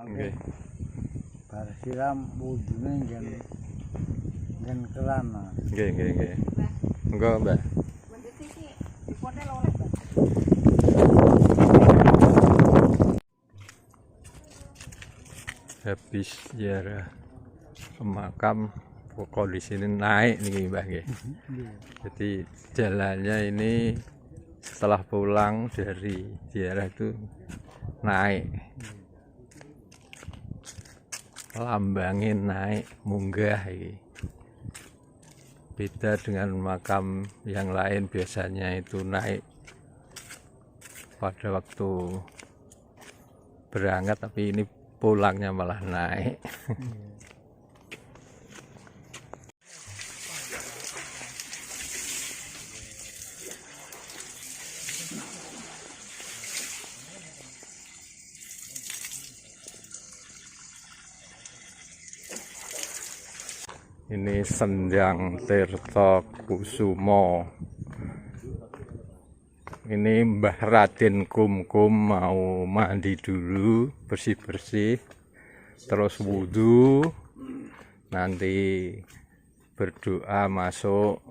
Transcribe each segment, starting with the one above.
Nggih. Bar siram wudune nggen kelana. Nggih, nggih, nggih. Monggo, Mbah. Habis ziarah ke makam kondisi ini naik nih Mbah nggih. Jadi jalannya ini setelah pulang dari ziarah itu naik. Lambangin naik munggah iki. Beda dengan makam yang lain biasanya itu naik pada waktu berangkat, tapi ini pulangnya malah naik. Ini Sendang Tirta Kusumo. Ini Mbah Raden Kumkum mau mandi dulu, bersih-bersih, terus wudhu, nanti berdoa masuk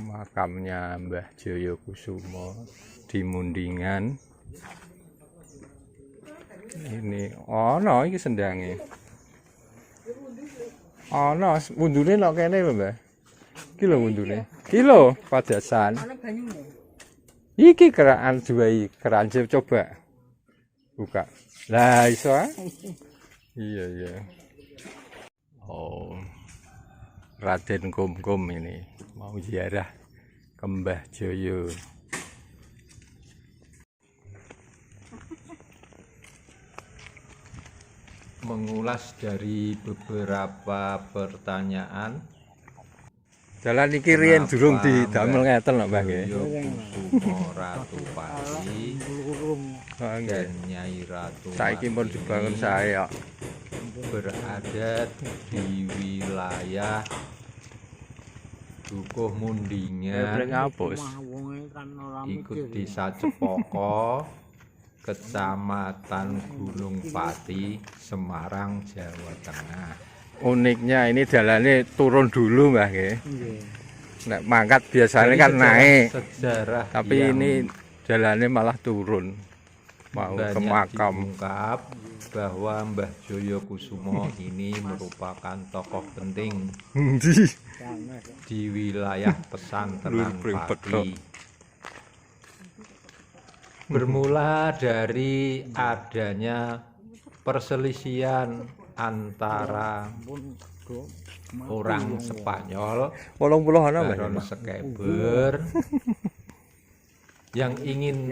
makamnya Mbah Joyo Kusumo di Mundingan. Ini ono iki sendangnya. Ono wundune nek kene lho, Mbah. Iki lho wundune. Iki lho padasan. Iki keraan juwai, keraan coba. Buka. Lah iso ah? Iya, iya. Oh. Raden Kumkum ini mau ziarah ke Mbah Joyo. Mengulas dari beberapa pertanyaan. Jalan iki riyen durung didamel ngeten lho Mbah nggih. Kusumo Ratu Pati dan Nyai Ratu saiki pun dibangun sae kok. Berada di wilayah Dukuh Mundingan, ikut Desa Cepoko, Kecamatan Gunung Pati, Semarang, Jawa Tengah. Uniknya ini jalannya turun dulu Mbah nggih. Nek mangkat biasanya kan naik. Sejarah tapi ini jalannya malah turun. Mau ke makam. Diungkap bahwa Mbah Joyo Kusumo ini merupakan tokoh penting di wilayah pesantren Pati. Bermula dari adanya perselisihan antara orang Spanyol, Baron Sekeber, yang ingin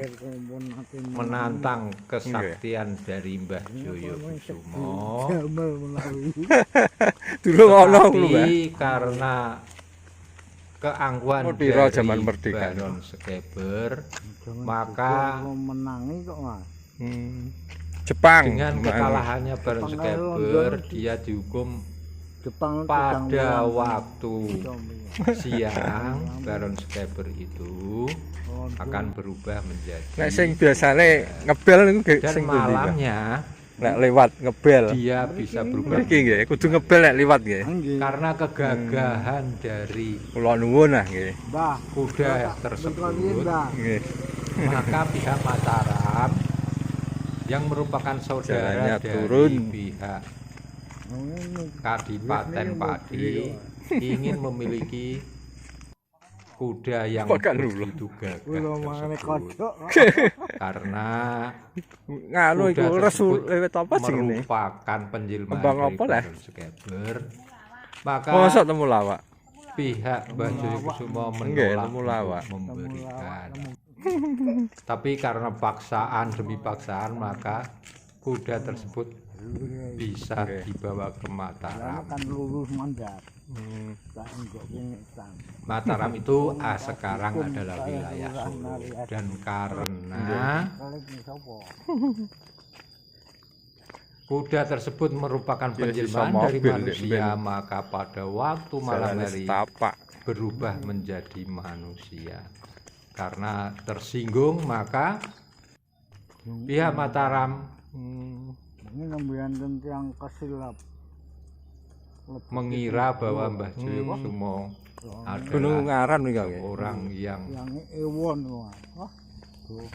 menantang kesaktian dari Mbah Joyo Kusumo. Tapi karena keangkuhan dari Baron Sekeber, maka Jepang dengan kekalahannya Baron Sekeber, dia dihukum pada waktu siang. Baron Sekeber itu akan berubah menjadi sing biasane ngebel niku dan malamnya nek lewat ngebel dia bisa berubah iki nggih kudu ngebel nek liwat nggih karena kegagahan dari kula nuwun nah nggih kuda tersebut nggih. Maka pihak Mataram yang merupakan saudara dari pihak Kadipaten Pati ingin memiliki kuda yang begitu gagah tersebut karena kuda tersebut merupakan penjelmaan dari Baron Sekeber. Maka pihak Mbah Joyo Kusumo menolak memberikan. Tapi karena paksaan demi paksaan, maka kuda tersebut bisa dibawa ke Mataram. Mataram itu sekarang adalah wilayah Solo, dan karena kuda tersebut merupakan penjelmaan dari manusia, maka pada waktu malam hari berubah menjadi manusia. Karena tersinggung, maka pihak Mataram Ini nembianten yang kesilap. mengira bahwa Mbah Joyokusumo Gunung adalah Ngaran iki nggih. orang yang Ewon wah.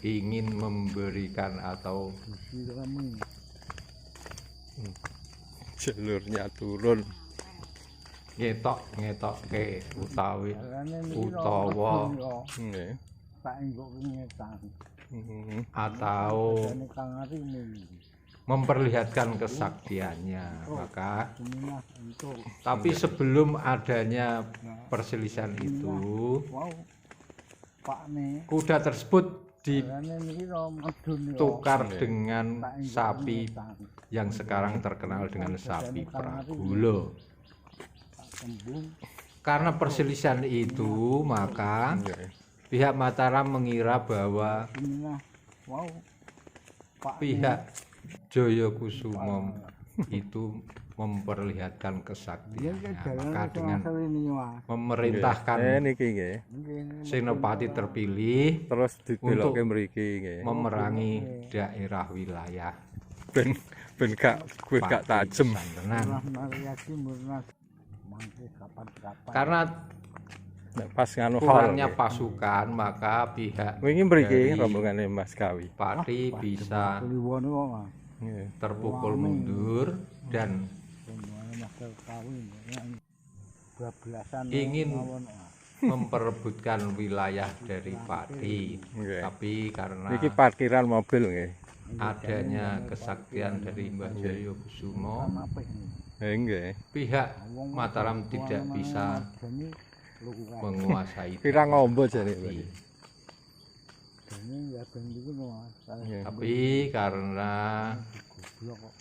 ingin memberikan atau Sirami. Jalurnya turun. ngetokke utawi Jalane niki utawa Nggih. tak enggok ngetan. atau Jane Kang Ari ini. memperlihatkan kesaktiannya. Maka Seminah untuk tapi sebelum adanya perselisihan itu, wow. Pak nih. kuda tersebut Jalane niki medun yo. ditukar dengan sapi yang sekarang terkenal dengan sapi Pragulo. Tembung Karena perselisihan itu, maka Nggih. pihak Mataram mengira bahwa seminah. Wow. Pak pihak Joyokusumo itu memperlihatkan kesaktiannya. Maka dengan ini Mas. memerintahkan Niki nggih. senopati terpilih Terus dibelokke mriki nggih. memerangi daerah wilayah Ben gak tajem. Santenan. Mariasi murnas. Mangke kapan-kapan. Karena Nek pas nganu kurangnya hall. pasukan, maka pihak Wingi mriki dari rombongane Mas Kawi. Pati bisa Kliwon kok Mas. Nggih. terpukul mundur dan Semuanya master kawin. Bablasan ingin mawon, Mas. memperebutkan wilayah dari Pati. Nggih. Tapi karena Niki parkiran mobil nggih. adanya kesaktian dari Mbah Joyokusumo, Apik ini. Nggih. pihak Mataram tidak bisa Jadi menguasai Pirang daerah ombo jane Pati. berarti. ini ya ben iki Mas. Nggih. Tapi karena Goblok kok.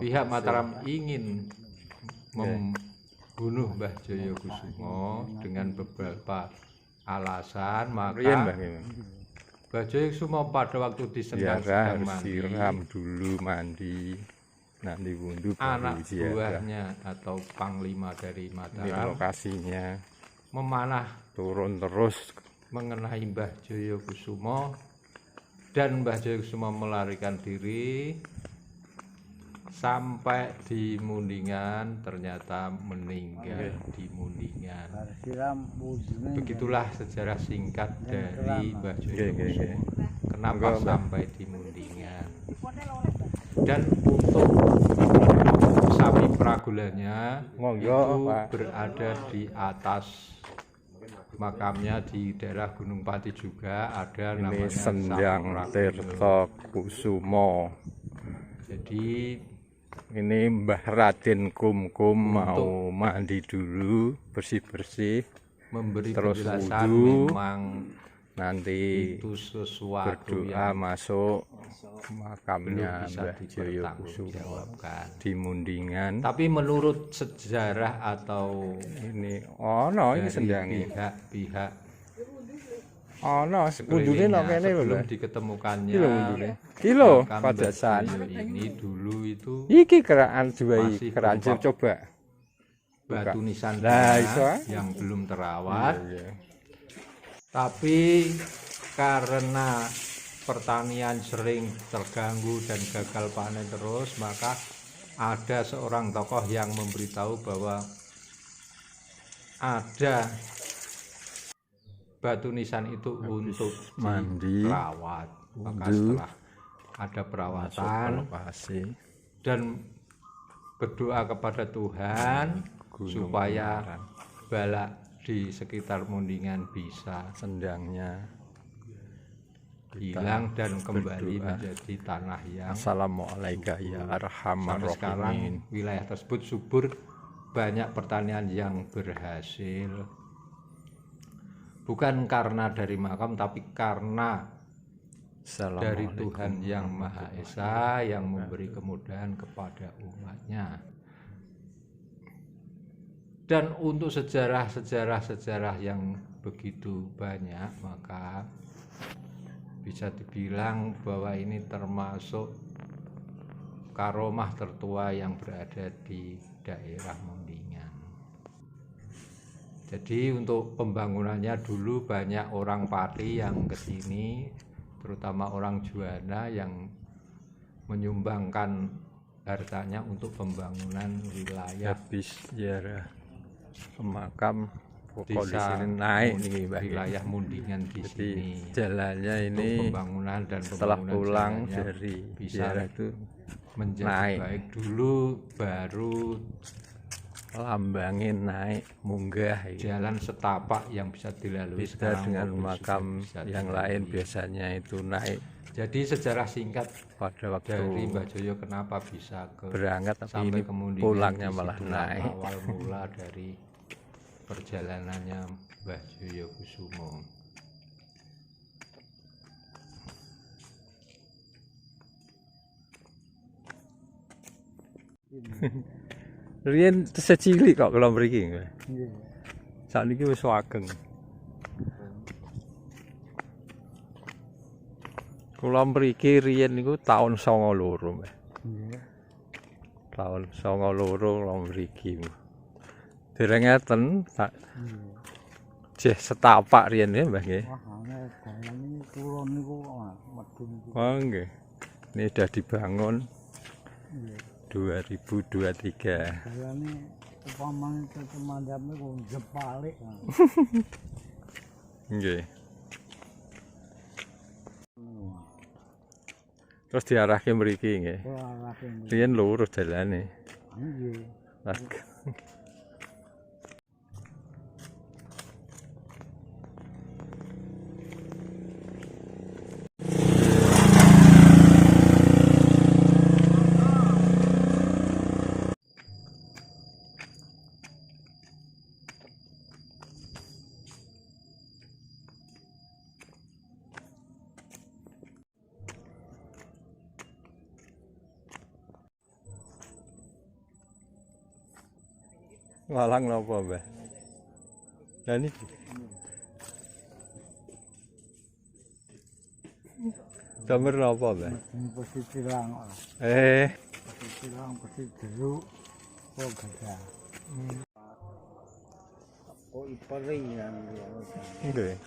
pihak Mataram ingin membunuh Mbah Joyokusumo dengan beberapa alasan, Riyen Mbah maka nggih. Mbah Joyokusumo pada waktu Ziarah sedang harus mandi, siram dulu mandi. Nanti wundu anak baru ziarah. buahnya atau panglima dari Ini Mataram lokasinya memanah turun terus. mengenai Mbah Joyokusumo dan Mbah Joyokusumo melarikan diri sampai di Mundingan, ternyata meninggal di Mundingan. Bar siram wujune. Begitulah sejarah singkat dari Mbah Joyokusumo. Kenapa Enggak, Mbah. sampai di Mundingan? Dan untuk sapi Pragulanya Monggo, itu Pak. berada di atas makamnya di daerah Gunung Pati juga ada Ini namanya Senjang Sapi Pragulo. Tirta Kusumo. Jadi Ini Mbah Raden Kumkum mau mandi dulu, bersih-bersih. memberi Terus penjelasan wudhu. memang Nanti itu sesuatu berdoa yang masuk belum makamnya bisa Mbah Joyokusumo dipertanggungjawabkan. di Mundingan. Tapi menurut sejarah atau Ini ono ini dari senjangi. pihak-pihak Ono wundune sekelilingnya nang kene lho. sebelum Mbah. diketemukannya Iki lho wundune. Iki lho makam Pajasan. Mbah Joyo ini dulu itu Iki keraan juai Masih keranjir berupa coba. batu Lah, nisannya iso, ah. yang belum terawat. Iya. Tapi karena pertanian sering terganggu dan gagal panen terus, maka ada seorang tokoh yang memberitahu bahwa ada batu nisan itu untuk mandi, dirawat. Maka wudhu, setelah ada perawatan lokasi dan berdoa kepada Tuhan Gunung supaya Ngaran. balak di sekitar Mundingan bisa sendangnya. hilang dan kembali berdoa. menjadi tanah yang Assalamualaikum ya arhamar sampai sekarang rahimin. wilayah tersebut subur, banyak pertanian yang berhasil, bukan karena dari makam tapi karena dari Tuhan yang Maha Esa yang memberi kemudahan kepada umatnya. Dan untuk sejarah-sejarah yang begitu banyak, maka bisa dibilang bahwa ini termasuk karomah tertua yang berada di daerah Mundingan. Jadi untuk pembangunannya dulu banyak orang Pati yang ke sini, terutama orang Juwana yang menyumbangkan hartanya untuk pembangunan wilayah habis ziarah ke makam pokok di desa sini naik nih Mbak. wilayah Mundingan di Jadi sini. jalannya Untuk ini pembangunan dan setelah pembangunan pulang jalannya dari bisa ziarah itu menjadi naik. baik dulu, baru lambangin naik munggah gitu. jalan setapak yang bisa dilalui. Beda sekarang dengan mobil makam sudah bisa yang dilalui. lain biasanya itu naik Jadi sejarah singkat pada waktu dari Mbak Joyo kenapa bisa ke berangkat, tapi sampai ini kemudian pulangnya malah disitulah naik. awal mula dari perjalanannya Mbah Joyo Kusumo. Riyen secilik kok kalau mriki. Iya. Sakniki wis ageng. Kula mriki riyen niku taun 92, Mbah. Iya. Taun 92 kula mriki. Dereng ngeten, tak Iya. jeh setapak riyen nggih, Mbah nggih. Wah, ana dalan iki kulon niku medun niku. Oh nggih. Ini sudah dibangun Iya. 2023. Dalane upamane cemandame kok jepalik. Nggih. Terus diarahke mriki nggih. Ora arake. Riyen lurus dalane. Nggih. Walang napa, Mbah? Lah niki. Jamur napa, Mbah? Pasti tilang. Pasti tilang, pasti jeruk. Oh, gajah. Oh, ipering ya. Nggih.